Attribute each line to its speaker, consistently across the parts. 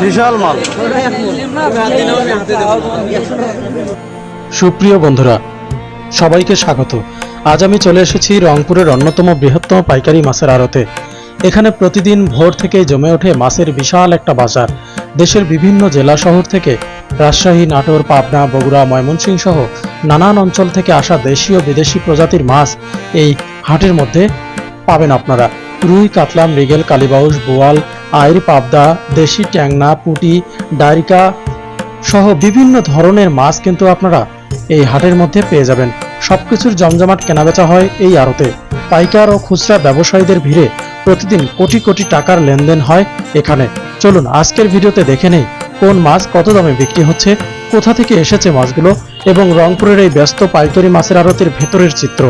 Speaker 1: বিশাল মাল।
Speaker 2: সুপ্রিয় বন্ধুরা, সবাইকে স্বাগত। আজ আমি চলে এসেছি রংপুরের অন্যতম বৃহত্তম পাইকারি মাছের আড়তে। এখানে প্রতিদিন ভোর থেকে জমে ওঠে মাছের বিশাল একটা বাজার। দেশের বিভিন্ন জেলা শহর থেকে রাজশাহী, নাটোর, পাবনা, বগুড়া, ময়মনসিংহ সহ নানান অঞ্চল থেকে আসা দেশীয় বিদেশি প্রজাতির মাছ এই হাটের মধ্যে পাবেন আপনারা। রুই, কাতলা, মৃগেল, কালীবাউস, বোয়াল, আইর, পাবদা, দেশি ট্যাংনা, পুঁটি, ডাইরিকা সহ বিভিন্ন ধরনের মাছ কিন্তু আপনারা এই হাটের মধ্যে পেয়ে যাবেন। সবকিছুর জমজমাট কেনাবেচা হয় এই আড়তে। পাইকার ও খুচরা ব্যবসায়ীদের ভিড়ে প্রতিদিন কোটি কোটি টাকার লেনদেন হয় এখানে। চলুন আজকের ভিডিওতে দেখে নেই কোন মাছ কত দামে বিক্রি হচ্ছে, কোথা থেকে এসেছে মাছগুলো এবং রংপুরের এই ব্যস্ত পাইকারি মাছের আড়তের ভেতরের চিত্র।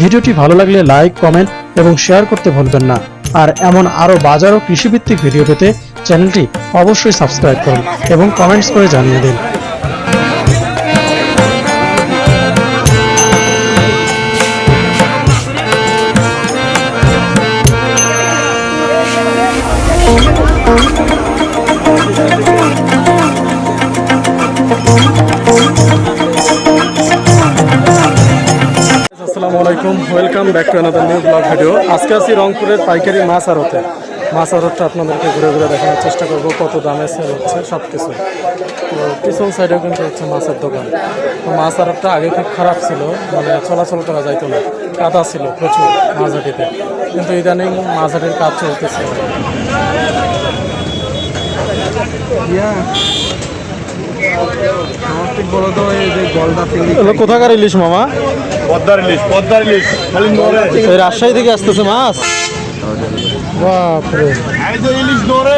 Speaker 2: ভিডিওটি ভালো লাগলে লাইক, কমেন্ট এবং শেয়ার করতে ভুলবেন না। আর এমন আরো বাজার ও কৃষিভিত্তিক ভিডিও পেতে চ্যানেলটি অবশ্যই সাবস্ক্রাইব করুন এবং কমেন্টস করে জানিয়ে দিন। আসসালামু আলাইকুম, welcome back to another new blog video. আজকে আছি রংপুরের পাইকারি মাছ আড়তে। মাছ আড়তটা আপনাদেরকে ঘুরে ঘুরে দেখানোর চেষ্টা করব, কত দামে সেল হচ্ছে সব কিছু। তো পিছন সাইডেও কিন্তু হচ্ছে মাছের দোকান। তো মাছ আড়তটা আগে খুব খারাপ ছিল, মানে চলাচল করা যাইতো না, কাদা ছিল প্রচুর মাঝহাটিতে। কিন্তু ইদানিং মাঝহাটির কাজ চলতেছে। কোথাকার ইলিশ মামা?
Speaker 1: পদ্মার ইলিশ
Speaker 2: রাজশাহী থেকে আসতেছে মাছ। বাপরে,
Speaker 1: ইলিশ ধরে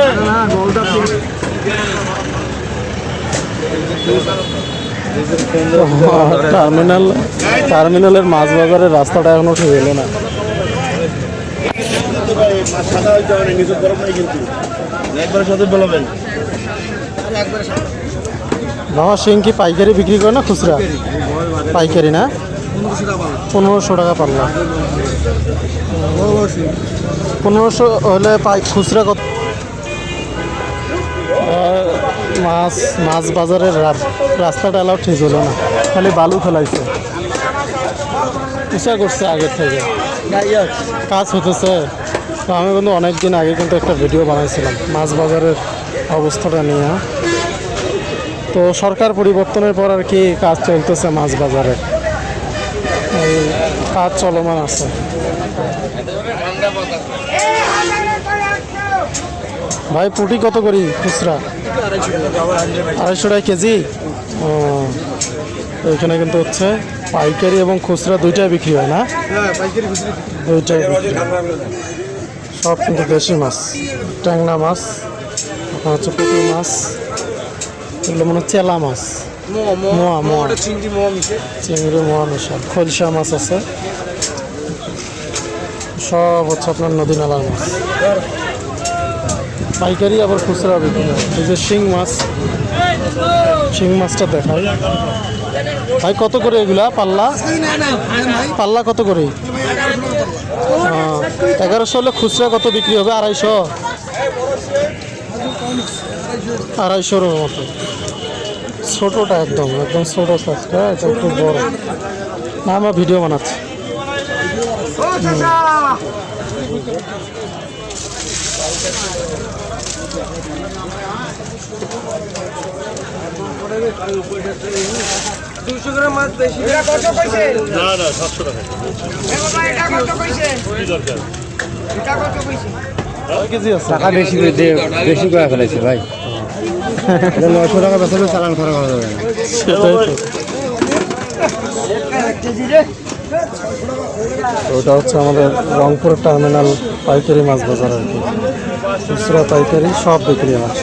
Speaker 2: টার্মিনালের মাছ বাজারের রাস্তাটা এখনো ঠিক হলো না। মামা শিং কি পাইকারি বিক্রি করে না খুচরা? পাইকারি না, 1500 টাকা পাল্লা। 1500 হলে খুচরা কত? মাছ বাজারের রাস্তাটা এলাও ঠিক হলো না, খালি বালু ফেলাইছে, উঁচা করছে আগের থেকে, কাজ হতেছে। তো আমি কিন্তু অনেকদিন আগে কিন্তু একটা ভিডিও বানাইছিলাম মাছ বাজারের অবস্থাটা নিয়ে। তো সরকার পরিবর্তনের পর আর কি কাজ চলতেছে মাছ বাজারে, এই কাজ চলমান আছে। ভাই পুঁটি কত করি খুচরা? 250 টাকা কেজি। ও, এখানে কিন্তু হচ্ছে পাইকারি এবং খুচরা দুইটাই বিক্রি হয় না? দুইটাই বিক্রি। সব কিন্তু দেশি মাছ, ট্যাংনা মাছ, হচ্ছে পুঁটি মাছ, এগুলো মনে হচ্ছে চেলা মাছ, চিংড়ি, মোয়া মিশা, খলসা মাছ আছে। সব হচ্ছে আপনার নদী নালার মাছ, পাইকারি আবার খুচরা বিক্রি হয়। এই যে শিং মাছটা দেখাই। ভাই কত করে এগুলা পাল্লা? পাল্লা কত করে? 1100 হলে খুচরা কত বিক্রি হবে? 250 মতো। ছোটোটা একদম ছোটো সাইজটা, এটা একটু বড় না। আমরা ভিডিও বানাচ্ছি।
Speaker 1: টাকা বেশি করে ফেলেছে ভাই। 900 টাকা বেতনে চালান করা যাবে না।
Speaker 2: ওটা হচ্ছে আমাদের রংপুর টার্মিনাল পাইকারি মাছ বাজার আর কি। খুচরা পাইকারি সব বিক্রি হয়।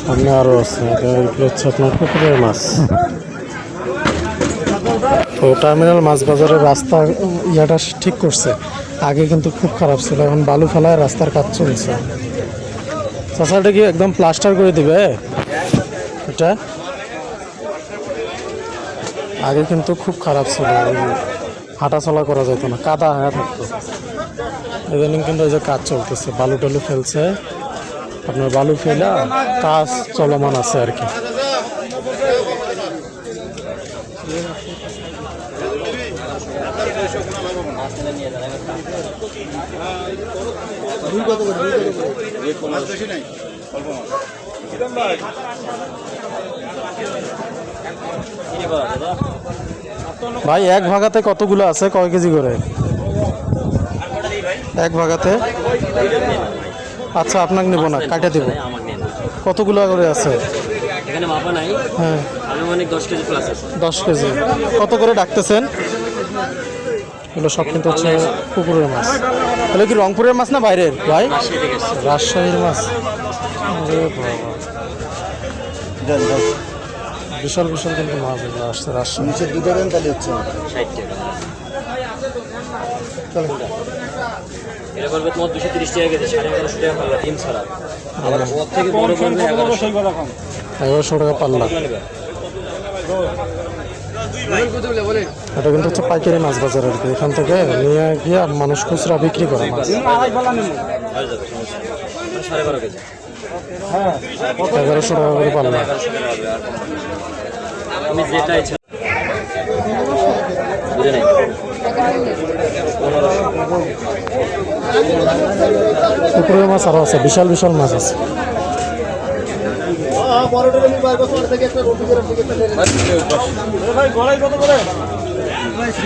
Speaker 2: সামনে আরো আছে, এটা হচ্ছে আপনার পুকুরের মাছ। তো টার্মিনাল মাছ বাজারের রাস্তা ইয়াটা ঠিক করছে। আগে কিন্তু খুব খারাপ ছিল, এখন বালু ফেলায় রাস্তার কাজ চলছে। চাষাটা কি একদম প্লাস্টার করে দিবে এটা? আগে কিন্তু খুব খারাপ ছিল, হাঁটা চলা করা যেত না, কাদা হয়ে থাকতো। ইদানিং কিন্তু ওই যে কাজ চলতেছে, বালু টালু ফেলছে, আপনার বালু ফেলা কাজ চলমান আছে আর কি। ভাই এক ভাগাতে কতগুলো আছে, কয় কেজি করে এক ভাগাতে? আচ্ছা আপনাকে নেবো না, কাটে দেবো। কতগুলো করে আছে
Speaker 3: এখানে মাপা নাই।
Speaker 2: হ্যাঁ
Speaker 3: আনুমানিক 10 কেজি প্লাস আছে।
Speaker 2: 10 কেজি। কত করে ডাকতেছেন? এগুলো সব কিন্তু হচ্ছে পুকুরের মাছ। এগুলো কি রংপুরের মাছ না বাইরের ভাই? রাজশাহীর মাছ। আরে বাবা, বিশাল বিশাল কিন্তু মাছ এগুলো আসছে রাজশাহী।
Speaker 1: নিচে দুটো দেন তাহলে হচ্ছে
Speaker 3: 60 টাকা। এটা করবে তোমার 230 টাকা কেজি, 1150 টাকা পাল্লা ডিম ছাড়া। আবার ওর থেকে বড় করবে
Speaker 2: 1100 টাকা পাল্লা। এটা কিন্তু হচ্ছে পাইকারি মাছ বাজার আর কি, এখান থেকে নিয়ে গিয়ে মানুষ খুচরা বিক্রি করে মাছ।
Speaker 3: 12.5 কেজি।
Speaker 2: 1100 টাকা করে পাল্লা।
Speaker 3: আমি যেটা ইচ্ছা বুঝে নেই।
Speaker 2: পুকুরের মাছ আরো আছে, বিশাল বিশাল মাছ আছে।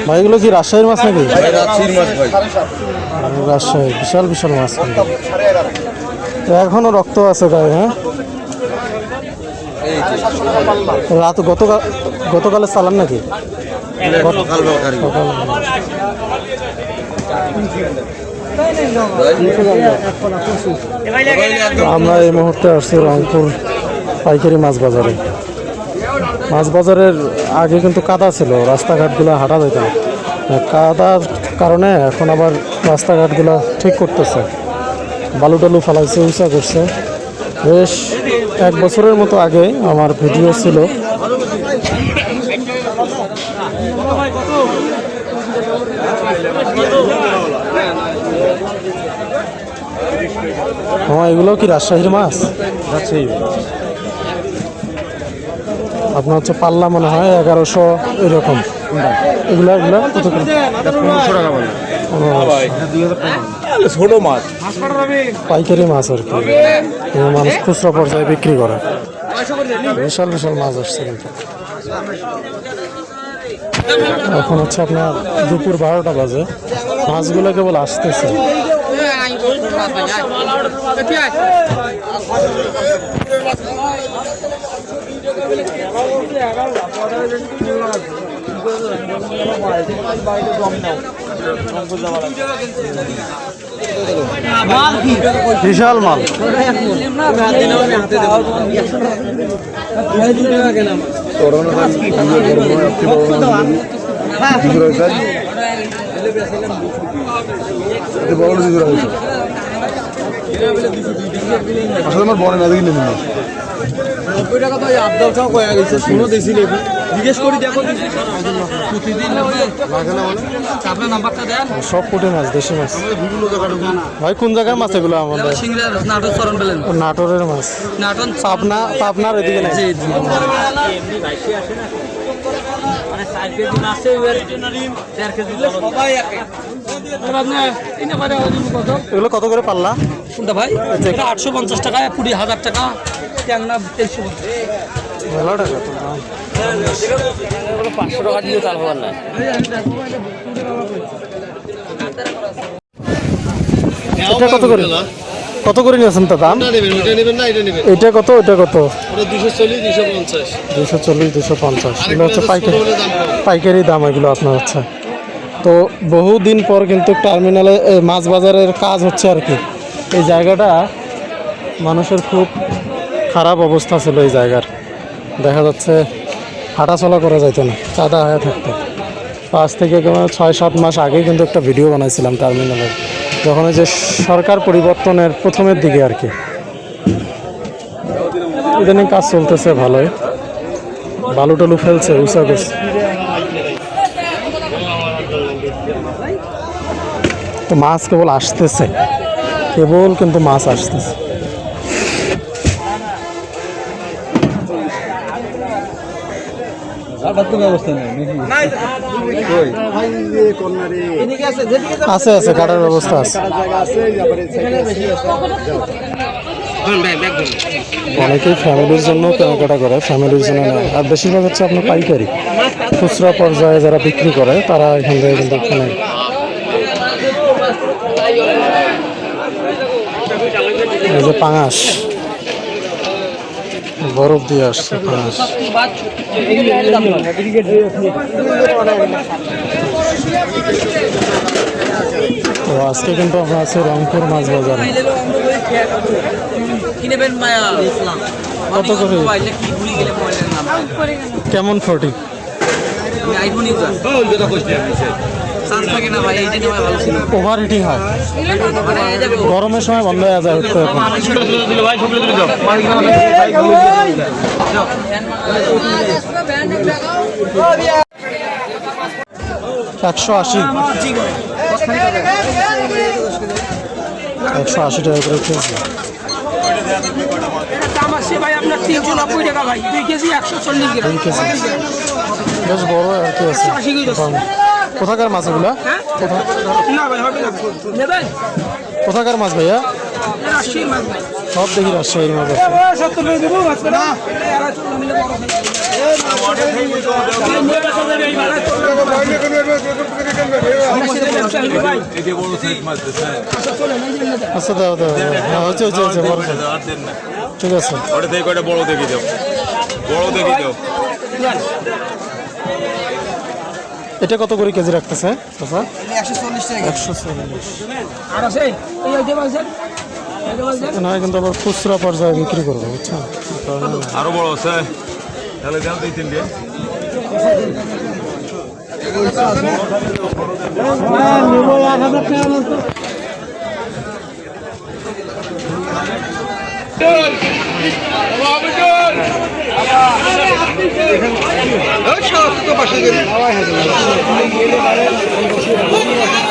Speaker 2: ভাই এগুলো কি রাজশাহীর মাছ নাকি?
Speaker 1: রাজশাহীর মাছ ভাই,
Speaker 2: রাজশাহী বিশাল বিশাল মাছ কিন্তু। এখনো রক্ত আছে গায়ে। হ্যাঁ রাত গতকালে চালান নাকি? আমরা এই মুহূর্তে আসছি রংপুর পাইকারি মাছ বাজারে। মাছ বাজারের আগে কিন্তু কাদা ছিল, রাস্তাঘাটগুলো হাঁটা যেত না। কাদার কারণে এখন আবার রাস্তাঘাটগুলো ঠিক করতেছে, বালু টালু ফালাইছে, উঁচা করছে। বেশ 1 বছরের মতো আগে আমার ভিডিও ছিল। হ্যাঁ এগুলো কি রাজশাহীর মাছ?
Speaker 1: রাজশাহী
Speaker 2: আপনার হচ্ছে পাল্লা মনে হয় 1100 এরকম। এগুলা এগুলা কত করে?
Speaker 1: 1500 টাকা বলে।
Speaker 2: 1500
Speaker 1: ছোট মাছ,
Speaker 2: পাইকারি মাছ আর কি, মানুষ খুচরা পর্যায়ে বিক্রি করে। বিশাল বিশাল মাছ আসছে কিন্তু। এখন হচ্ছে আপনার দুপুর 12টা বাজে, মাছগুলো কেবল আসতেছে। বিশাল মাল।
Speaker 1: আসলে আমার বনে না দেখি নেই।
Speaker 3: 90 টাকা তো আবদাল চাও কয়া গেছে, শুনো দেশি লেবু জিজ্ঞেস করি দেখো প্রতিদিন আপনার নাম্বারটা দেন।
Speaker 2: সব পুঁটি মাছ, দেশি মাছ। ভাই কোন জায়গার মাছ এগুলো? আমাদের
Speaker 3: নাটক চরণ পেলেন,
Speaker 2: নাটোরের মাছ।
Speaker 3: নাটন
Speaker 2: পাবনার এদিকে নাই? এগুলো কত করে পাল্লা?
Speaker 3: কোনটা ভাই? 850 টাকা, 20,000 টাকা, ট্যাংনা 2350।
Speaker 2: ভালো টাকা তো।
Speaker 3: 500 টাকা দিলে চাল হবার না।
Speaker 2: এটা কত করে? কত করে নিয়েছেন তা দাম? এটা কত, ওটা কত?
Speaker 3: 240, 250।
Speaker 2: 240, 250। এগুলো হচ্ছে পাইকারি দাম এগুলো আপনার হচ্ছে। তো বহুদিন পর কিন্তু টার্মিনালে মাছ বাজারের কাজ হচ্ছে আর কি। এই জায়গাটা মানুষের খুব খারাপ অবস্থা ছিল এই জায়গার, দেখা যাচ্ছে হাঁটা চলা করা যাইতো না, কাদা হয়ে থাকতো। 5 থেকে 6-7 মাস আগে কিন্তু একটা ভিডিও বানাইছিলাম টার্মিনালের, যখন এই যে সরকার পরিবর্তনের প্রথমের দিকে আর কি। ইদানিং কাজ চলতেছে ভালোই, বালু টালু ফেলছে, উঁচা করছে। তো মাছ কেবল আসতেছে, কেবল কিন্তু মাছ আসতেছে। আছে আছে, কাটার ব্যবস্থা আছে। অনেকেই ফ্যামিলির জন্য কেনাকাটা করে, ফ্যামিলির জন্য নেয়। আর বেশিরভাগ হচ্ছে আপনার পাইকারি, খুচরা পর্যায়ে যারা বিক্রি করে তারা এখান থেকে কিন্তু কেনে। এই যে পাঙাশ, বরফ দিয়ে আসছে পাঙাশ। তো আজকে কিন্তু আমরা আছি রংপুর মাছ বাজার। কত করে কেমন 40? ওভার হিটিং হয়, গরমের সময় বন্ধ হয়ে যায়। হচ্ছে এখন 180 টাকা করে খেয়েছি। বেশ বড় আর কি আছে। কোথাকার মাছ এগুলা? কোথাকার মাছ ভাইয়া? সব দেখি রাজশাহীর মাছ। আচ্ছা দাও দাও, হ্যাঁ হচ্ছে হচ্ছে হচ্ছে, ঠিক আছে। বড় দেখি দাও, বড় দেখি দাও। এটা কত করে কেজি রাখতেছে? 140 না, কিন্তু আবার খুচরা পর্যায়ে বিক্রি করবো, বুঝছেন?
Speaker 4: আরো বড় আছে, তাহলে দাম 2-3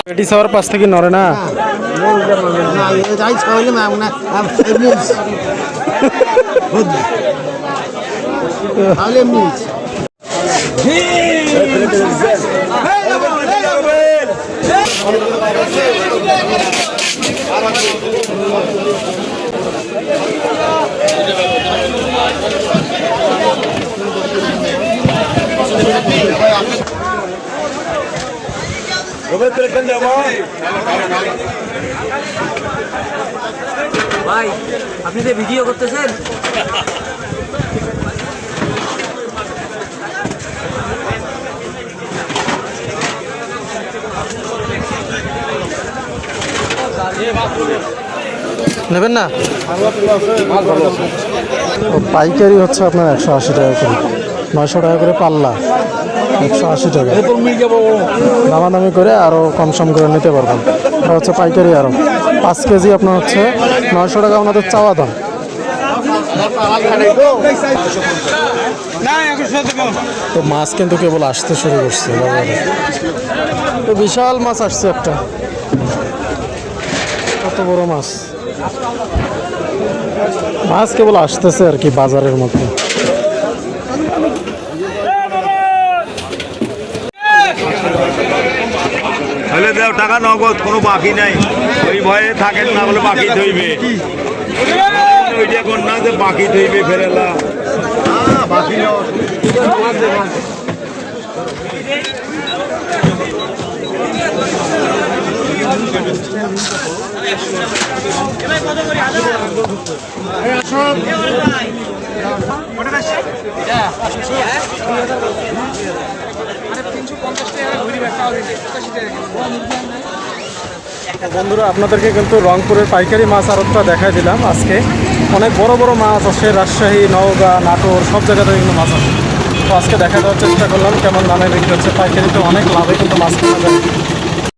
Speaker 2: পেটি সাওয়ার 5 থেকে নড়ে না।
Speaker 5: ভাই আপনি যে ভিডিও করতেছেন,
Speaker 2: নেবেন না? পাইকারি হচ্ছে আপনার 180 টাকা করে, 900 টাকা করে পাল্লা, 180 টাকা। দামাদামি করে আরও কম সম করে নিতে পারবেন। এটা হচ্ছে পাইকারি। আরও 5 কেজি আপনার হচ্ছে 900 টাকা ওনাদের চাওয়া দাম। তো মাছ কিন্তু কেবল আসতে শুরু করছে বাজারে। তো বিশাল মাছ আসছে একটা, কত বড় মাছ। মাছ কেবল আসতেছে আর কি বাজারের মধ্যে।
Speaker 4: তাহলে দাও টাকা নগদ, কোনো বাকি নাই। ওই ভয়ে থাকেন না বলে বাকি ধইবে, ওইটা কোন না যে বাকি ধইবে ফেরেলা বাকি
Speaker 2: বন্ধুরা, আপনাদেরকে কিন্তু রংপুরের পাইকারি মাছ আড়তটা দেখাই দিলাম আজকে। অনেক বড় বড় মাছ আছে, রাজশাহী, নওগাঁ, নাটোর সব জায়গাতে কিন্তু মাছ আছে। তো আজকে দেখা দেওয়ার চেষ্টা করলাম কেমন দামে বিক্রি হচ্ছে। পাইকারিতে অনেক লাভে কিন্তু মাছ কেনা যায়।